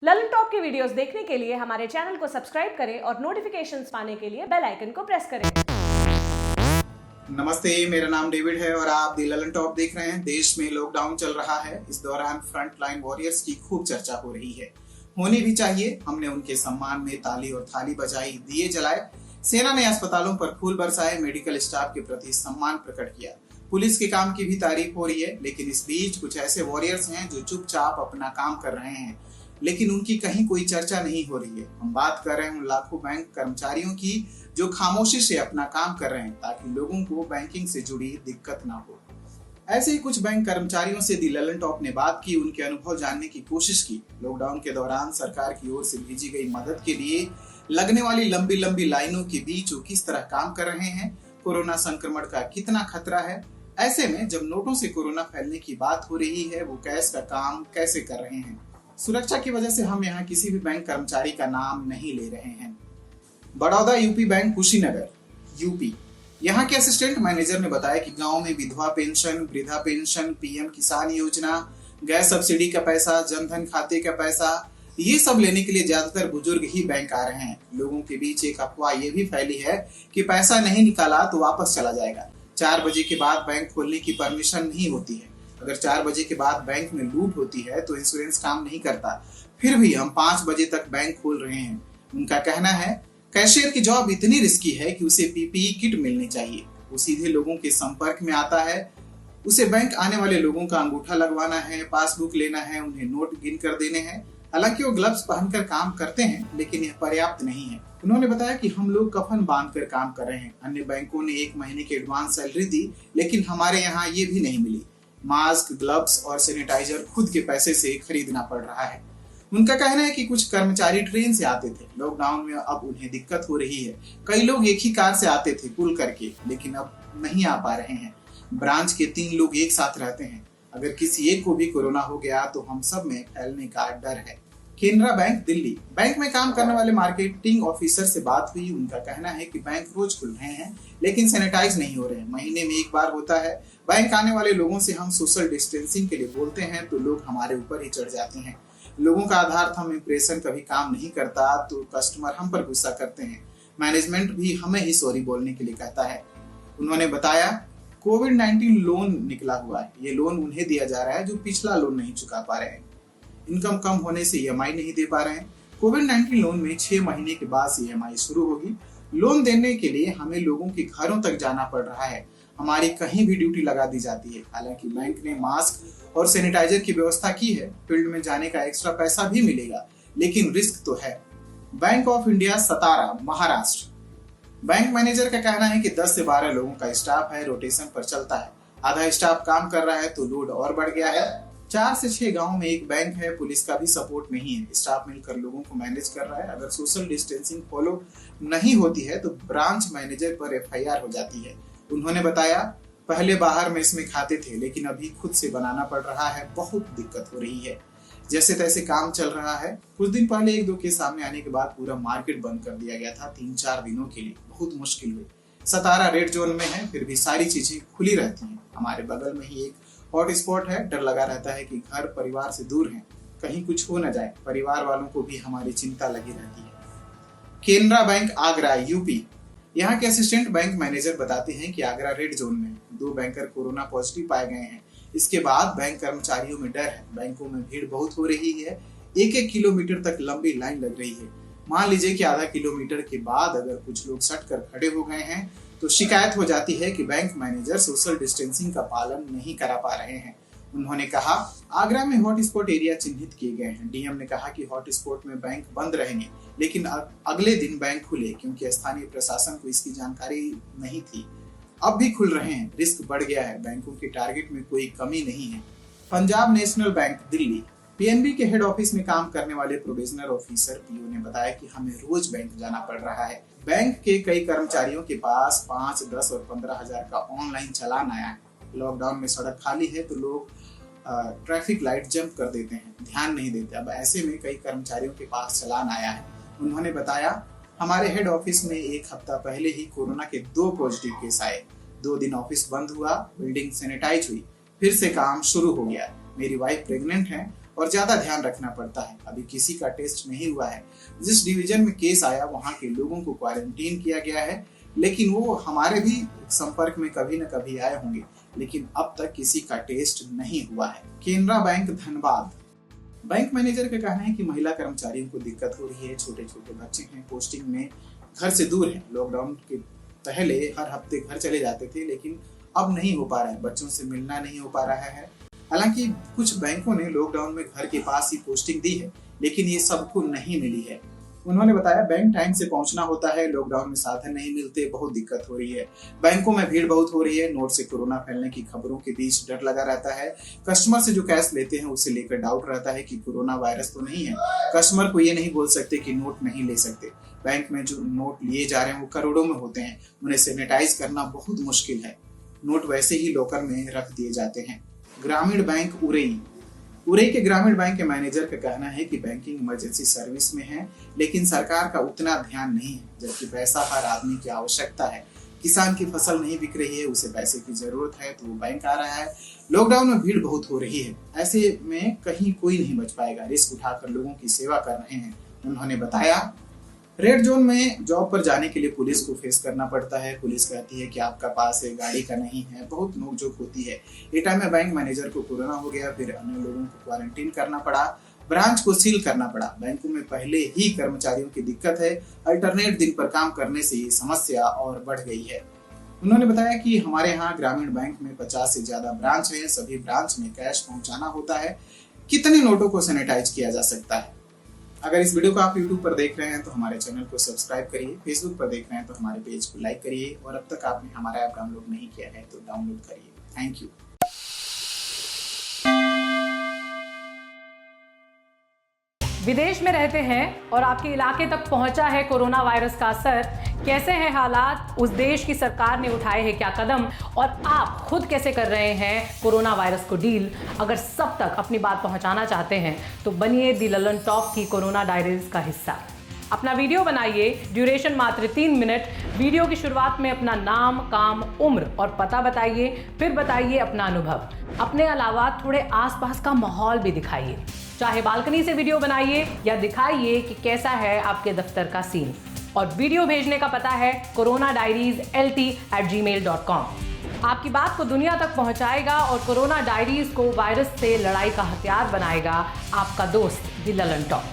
Lalan top की videos देखने के लिए हमारे चैनल को सब्सक्राइब करें और नोटिफिकेशंस पाने के लिए बेल आइकन को प्रेस करें। नमस्ते, मेरा नाम डेविड है और आप दी ललन टॉप देख रहे हैं। देश में लॉकडाउन चल रहा है। इस दौरान फ्रंट लाइन वॉरियर्स की खूब चर्चा हो रही है। होनी भी चाहिए। हमने उनके सम्मान में ताली और थाली बजाई, दिए जलाए। सेना ने अस्पतालों पर फूल बरसाए, मेडिकल स्टाफ के प्रति सम्मान प्रकट किया। पुलिस के काम की भी तारीफ हो रही है। लेकिन इस बीच कुछ ऐसे वॉरियर्स हैं जो चुपचाप अपना काम कर रहे हैं, लेकिन उनकी कहीं कोई चर्चा नहीं हो रही है। हम बात कर रहे हैं उन लाखों बैंक कर्मचारियों की जो खामोशी से अपना काम कर रहे हैं ताकि लोगों को बैंकिंग से जुड़ी दिक्कत ना हो। ऐसे ही कुछ बैंक कर्मचारियों से दी ललन टॉप ने बात की, उनके अनुभव जानने की कोशिश की। लॉकडाउन के दौरान सरकार की ओर से भेजी गई मदद के लिए लगने वाली लंबी लंबी लाइनों के बीच वो किस तरह काम कर रहे हैं, कोरोना संक्रमण का कितना खतरा है। ऐसे में जब नोटों से कोरोना फैलने की बात हो रही है, वो कैश का काम कैसे कर रहे हैं। सुरक्षा की वजह से हम यहाँ किसी भी बैंक कर्मचारी का नाम नहीं ले रहे हैं। Baroda UP bank, Kushinagar, UP. यहाँ के असिस्टेंट मैनेजर ने बताया कि गांव में विधवा पेंशन, वृद्धा पेंशन, पीएम किसान योजना, गैस सब्सिडी का पैसा, जनधन खाते का पैसा, ये सब लेने के लिए ज्यादातर बुजुर्ग ही बैंक आ रहे हैं। लोगों के बीच एक अफवाह ये भी फैली है कि पैसा नहीं निकाला तो वापस चला जाएगा। 4 बजे के बाद बैंक खोलने की परमिशन नहीं होती है। अगर 4 बजे के बाद बैंक में लूट होती है तो इंश्योरेंस काम नहीं करता। फिर भी हम 5 बजे तक बैंक खोल रहे हैं। उनका कहना है कैशियर की जॉब इतनी रिस्की है कि उसे पीपीई किट मिलनी चाहिए। वो सीधे लोगों के संपर्क में आता है। उसे बैंक आने वाले लोगों का अंगूठा लगवाना है, पासबुक लेना है, उन्हें नोट गिन कर देने हैं। हालांकि वो ग्लव्स पहनकर काम करते हैं, लेकिन यह पर्याप्त नहीं है। उन्होंने बताया कि हम लोग कफन बांधकर काम कर रहे हैं। अन्य बैंकों ने 1 महीने की एडवांस सैलरी दी, लेकिन हमारे यहाँ ये भी नहीं मिली। मास्क, ग्लव्स और सैनिटाइजर खुद के पैसे से खरीदना पड़ रहा है। उनका कहना है कि कुछ कर्मचारी ट्रेन से आते थे, लॉकडाउन में अब उन्हें दिक्कत हो रही है। कई लोग एक ही कार से आते थे पुल करके, लेकिन अब नहीं आ पा रहे हैं। ब्रांच के 3 लोग एक साथ रहते हैं। अगर किसी एक को भी कोरोना हो गया तो हम सब में फैलने का डर है। केनरा बैंक, दिल्ली। बैंक में काम करने वाले मार्केटिंग ऑफिसर से बात हुई। उनका कहना है कि बैंक रोज खुल रहे हैं, लेकिन सैनिटाइज नहीं हो रहे हैं। महीने में 1 बार होता है। बैंक आने वाले लोगों से हम सोशल डिस्टेंसिंग के लिए बोलते हैं तो लोग हमारे ऊपर ही चढ़ जाते हैं। लोगों का आधार थंब इम्प्रेशन कभी काम नहीं करता तो कस्टमर हम पर गुस्सा करते हैं। मैनेजमेंट भी हमें ही सॉरी बोलने के लिए कहता है। उन्होंने बताया कोविड-19 लोन निकला हुआ है। ये लोन उन्हें दिया जा रहा है जो पिछला लोन नहीं चुका पा रहे हैं। इनकम कम होने से ईएमआई नहीं दे पा रहे हैं। कोविड-19 लोन में 6 महीने के बाद से ईएमआई शुरू होगी। लोन देने के लिए हमें लोगों के घरों तक जाना पड़ रहा है। हमारी कहीं भी ड्यूटी लगा दी जाती है। हालांकि बैंक ने मास्क और सैनिटाइजर की व्यवस्था की है। फील्ड में जाने का एक्स्ट्रा पैसा भी मिलेगा, लेकिन रिस्क तो है। Bank of India, Satara, Maharashtra. Bank manager का कहना है कि 10 से 12 लोगों का स्टाफ है, रोटेशन पर चलता है। आधा स्टाफ काम कर रहा है तो लोड और बढ़ गया है। 4 से 6 गांव में एक बैंक है। पुलिस का भी सपोर्ट नहीं है। स्टाफ मिलकर लोगों को मैनेज कर रहा है। अगर सोशल डिस्टेंसिंग फॉलो नहीं होती है तो ब्रांच मैनेजर पर एफआईआर हो जाती है। उन्होंने बताया पहले बाहर मेस में खाते थे, लेकिन अभी खुद से बनाना पड़ रहा है। बहुत दिक्कत हो रही है। जैसे तैसे काम चल रहा है। कुछ दिन पहले 1-2 केस सामने आने के बाद पूरा मार्केट बंद कर दिया गया था 3-4 दिनों के लिए। बहुत मुश्किल हुई। सतारा रेड जोन में है, फिर भी सारी चीजें खुली रहती हैं। हमारे बगल में ही एक हॉट स्पॉट है। डर लगा रहता है कि घर परिवार से दूर हैं, कहीं कुछ हो न जाए। परिवार वालों को भी हमारी चिंता लगी रहती है। Canara bank, Agra, UP. यहाँ के असिस्टेंट बैंक मैनेजर बताते हैं कि आगरा रेड जोन में 2 बैंकर कोरोना पॉजिटिव पाए गए हैं। इसके बाद बैंक कर्मचारियों में डर है। बैंकों में भीड़ बहुत हो रही है। 1-1 किलोमीटर तक लंबी लाइन लग रही है। मान लीजिए कि आधा किलोमीटर के बाद अगर कुछ लोग सट कर खड़े हो गए हैं तो शिकायत हो जाती है कि बैंक मैनेजर सोशल डिस्टेंसिंग का पालन नहीं करा पा रहे हैं। उन्होंने कहा आगरा में हॉटस्पॉट एरिया चिन्हित किए गए हैं। डीएम ने कहा कि हॉटस्पॉट में बैंक बंद रहेंगे, लेकिन अगले दिन बैंक खुले, क्योंकि स्थानीय प्रशासन को इसकी जानकारी नहीं थी। अब भी खुल रहे हैं। रिस्क बढ़ गया है। बैंकों के टारगेट में कोई कमी नहीं है। Punjab national bank, Delhi. PNB के हेड ऑफिस में काम करने वाले प्रोबेशनर ऑफिसर पीओ ने बताया कि हमें रोज बैंक जाना पड़ रहा है। बैंक के कई कर्मचारियों के पास 5, 10 और 15 हजार का ऑनलाइन चालान आया है। लॉकडाउन में सड़क खाली है तो लोग ट्रैफिक लाइट जंप कर देते हैं, ध्यान नहीं देते। अब ऐसे में कई कर्मचारियों के पास चालान आया है। उन्होंने बताया हमारे हेड ऑफिस में 1 हफ्ता पहले ही कोरोना के 2 पॉजिटिव केस आए। 2 दिन ऑफिस बंद हुआ, बिल्डिंग सैनिटाइज हुई, फिर से काम शुरू हो गया। मेरी वाइफ प्रेग्नेंट है और ज्यादा ध्यान रखना पड़ता है। अभी किसी का टेस्ट नहीं हुआ है। जिस डिवीजन में केस आया वहां के लोगों को क्वारंटीन किया गया है, लेकिन वो हमारे भी संपर्क में कभी न कभी आए होंगे, लेकिन अब तक किसी का टेस्ट नहीं हुआ है। Canara bank Dhanbad bank manager का कहना है कि महिला कर्मचारियों को दिक्कत हो रही है। छोटे छोटे बच्चे हैं, पोस्टिंग में घर से दूर हैं। लॉकडाउन के पहले हर हफ्ते घर चले जाते थे, लेकिन अब नहीं हो पा रहा है। बच्चों से मिलना नहीं हो पा रहा है। हालांकि कुछ बैंकों ने लॉकडाउन में घर के पास ही पोस्टिंग दी है, लेकिन ये सबको नहीं मिली है। उन्होंने बताया बैंक टाइम से पहुंचना होता है, लॉकडाउन में साधन नहीं मिलते, बहुत दिक्कत हो रही है। बैंकों में भीड़ बहुत हो रही है। नोट से कोरोना फैलने की खबरों के बीच डर लगा रहता है। कस्टमर से जो कैश लेते हैं उसे लेकर डाउट रहता है कि कोरोना वायरस तो नहीं है। कस्टमर को ये नहीं बोल सकते कि नोट नहीं ले सकते। बैंक में जो नोट लिए जा रहे हैं वो करोड़ों में होते हैं, उन्हें सैनिटाइज करना बहुत मुश्किल है। नोट वैसे ही लॉकर में रख दिए जाते हैं। ग्रामीण बैंक उरई के ग्रामीण बैंक के मैनेजर का कहना है कि बैंकिंग इमरजेंसी सर्विस में है, लेकिन सरकार का उतना ध्यान नहीं है, जबकि पैसा हर आदमी की आवश्यकता है। किसान की फसल नहीं बिक रही है, उसे पैसे की जरूरत है, तो वो बैंक आ रहा है। लॉकडाउन में भीड़ बहुत हो रही है, ऐसे में कहीं कोई नहीं बच पाएगा। रिस्क उठाकर लोगों की सेवा कर रहे हैं। उन्होंने बताया रेड जोन में जॉब पर जाने के लिए पुलिस को फेस करना पड़ता है। पुलिस कहती है कि आपका पास है, गाड़ी का नहीं है, बहुत नोकझोंक होती है। एटा में बैंक मैनेजर को कोरोना हो गया, फिर अन्य लोगों को क्वारंटीन करना पड़ा, ब्रांच को सील करना पड़ा। बैंकों में पहले ही कर्मचारियों की दिक्कत है, अल्टरनेट दिन पर काम करने से ये समस्या और बढ़ गई है। उन्होंने बताया कि हमारे यहाँ ग्रामीण बैंक में 50 से ज्यादा ब्रांच है। सभी ब्रांच में कैश पहुंचाना होता है। कितने नोटों को सैनिटाइज किया जा सकता है? अगर इस वीडियो को आप YouTube पर देख रहे हैं तो हमारे चैनल को सब्सक्राइब करिए, Facebook पर देख रहे हैं तो हमारे पेज को लाइक करिए, और अब तक आपने हमारा ऐप डाउनलोड नहीं किया है तो डाउनलोड करिए। Thank you. विदेश में रहते हैं और आपके इलाके तक पहुंचा है कोरोना वायरस का असर। कैसे हैं हालात, उस देश की सरकार ने उठाए हैं क्या कदम, और आप खुद कैसे कर रहे हैं कोरोना वायरस को डील? अगर सब तक अपनी बात पहुंचाना चाहते हैं तो बनिए दी ललन टॉप की कोरोना डायरीज का हिस्सा। अपना वीडियो बनाइए, ड्यूरेशन मात्र 3 मिनट। वीडियो की शुरुआत में अपना नाम, काम, उम्र और पता बताइए, फिर बताइए अपना अनुभव। अपने अलावा थोड़े आसपास का माहौल भी दिखाइए। चाहे बालकनी से वीडियो बनाइए या दिखाइए कि कैसा है आपके दफ्तर का सीन। और वीडियो भेजने का पता है coronadiarieslt@gmail.com। आपकी बात को दुनिया तक पहुंचाएगा और कोरोना डायरीज को वायरस से लड़ाई का हथियार बनाएगा आपका दोस्त दी ललन टॉप।